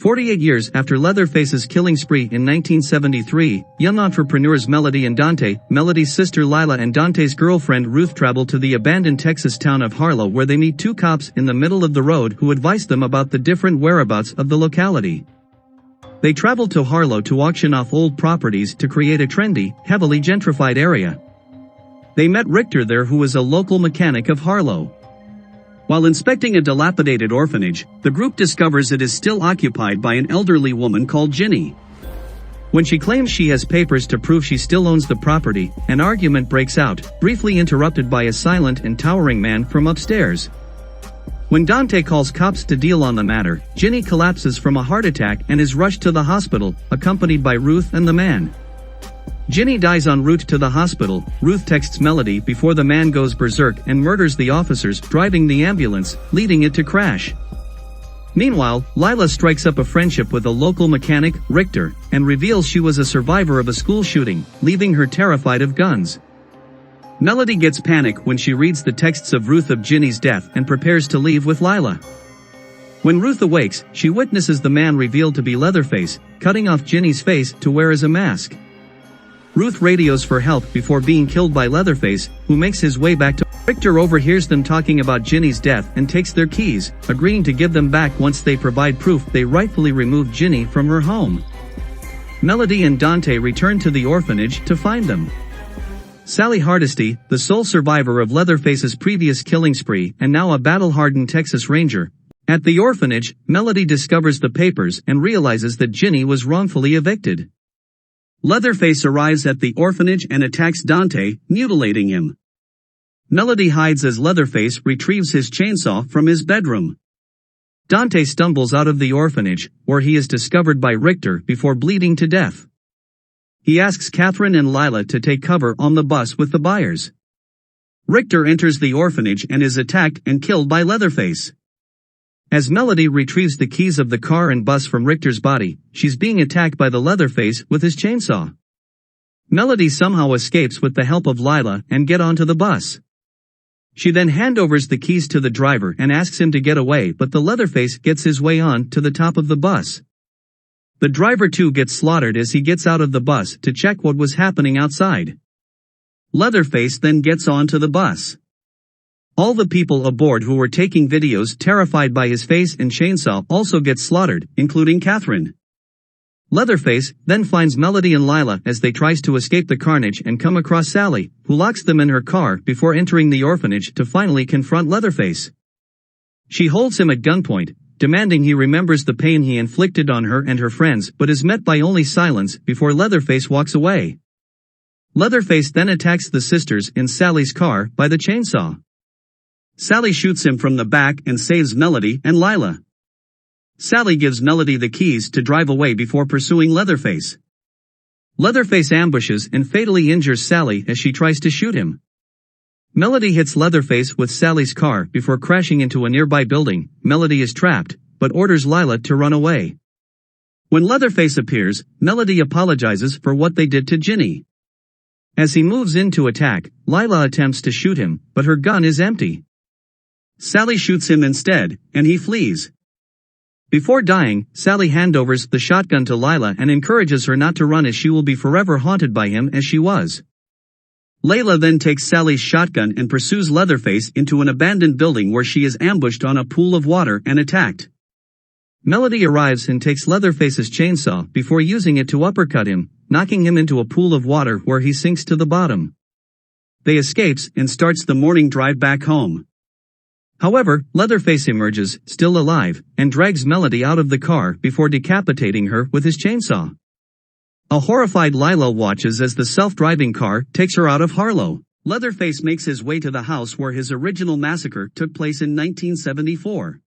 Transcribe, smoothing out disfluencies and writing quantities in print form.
48 years after Leatherface's killing spree in 1973, young entrepreneurs Melody and Dante, Melody's sister Lila and Dante's girlfriend Ruth travel to the abandoned Texas town of Harlow, where they meet two cops in the middle of the road who advise them about the different whereabouts of the locality. They travel to Harlow to auction off old properties to create a trendy, heavily gentrified area. They met Richter there, who is a local mechanic of Harlow. While inspecting a dilapidated orphanage, the group discovers it is still occupied by an elderly woman called Ginny. When she claims she has papers to prove she still owns the property, an argument breaks out, briefly interrupted by a silent and towering man from upstairs. When Dante calls cops to deal on the matter, Ginny collapses from a heart attack and is rushed to the hospital, accompanied by Ruth and the man. Ginny dies en route to the hospital. Ruth texts Melody before the man goes berserk and murders the officers driving the ambulance, leading it to crash. Meanwhile, Lila strikes up a friendship with a local mechanic, Richter, and reveals she was a survivor of a school shooting, leaving her terrified of guns. Melody gets panic when she reads the texts of Ruth of Ginny's death and prepares to leave with Lila. When Ruth awakes, she witnesses the man revealed to be Leatherface, cutting off Ginny's face to wear as a mask. Ruth radios for help before being killed by Leatherface, who makes his way back to Richter. Overhears them talking about Ginny's death and takes their keys, agreeing to give them back once they provide proof they rightfully removed Ginny from her home. Melody and Dante return to the orphanage to find them. Sally Hardesty, the sole survivor of Leatherface's previous killing spree and now a battle-hardened Texas Ranger. At the orphanage, Melody discovers the papers and realizes that Ginny was wrongfully evicted. Leatherface arrives at the orphanage and attacks Dante, mutilating him. Melody hides as Leatherface retrieves his chainsaw from his bedroom. Dante stumbles out of the orphanage, where he is discovered by Richter before bleeding to death. He asks Catherine and Lila to take cover on the bus with the buyers. Richter enters the orphanage and is attacked and killed by Leatherface. As Melody retrieves the keys of the car and bus from Richter's body, she's being attacked by the Leatherface with his chainsaw. Melody somehow escapes with the help of Lila and get onto the bus. She then handovers the keys to the driver and asks him to get away, but the Leatherface gets his way on to the top of the bus. The driver too gets slaughtered as he gets out of the bus to check what was happening outside. Leatherface then gets onto the bus. All the people aboard who were taking videos terrified by his face and chainsaw also get slaughtered, including Catherine. Leatherface then finds Melody and Lila as they tries to escape the carnage and come across Sally, who locks them in her car before entering the orphanage to finally confront Leatherface. She holds him at gunpoint, demanding he remembers the pain he inflicted on her and her friends, but is met by only silence before Leatherface walks away. Leatherface then attacks the sisters in Sally's car by the chainsaw. Sally shoots him from the back and saves Melody and Lila. Sally gives Melody the keys to drive away before pursuing Leatherface. Leatherface ambushes and fatally injures Sally as she tries to shoot him. Melody hits Leatherface with Sally's car before crashing into a nearby building. Melody is trapped, but orders Lila to run away. When Leatherface appears, Melody apologizes for what they did to Ginny. As he moves in to attack, Lila attempts to shoot him, but her gun is empty. Sally shoots him instead, and he flees. Before dying, Sally handovers the shotgun to Lila and encourages her not to run, as she will be forever haunted by him as she was. Layla then takes Sally's shotgun and pursues Leatherface into an abandoned building where she is ambushed on a pool of water and attacked. Melody arrives and takes Leatherface's chainsaw before using it to uppercut him, knocking him into a pool of water where he sinks to the bottom. They escapes and starts the morning drive back home. However, Leatherface emerges, still alive, and drags Melody out of the car before decapitating her with his chainsaw. A horrified Lila watches as the self-driving car takes her out of Harlow. Leatherface makes his way to the house where his original massacre took place in 1974.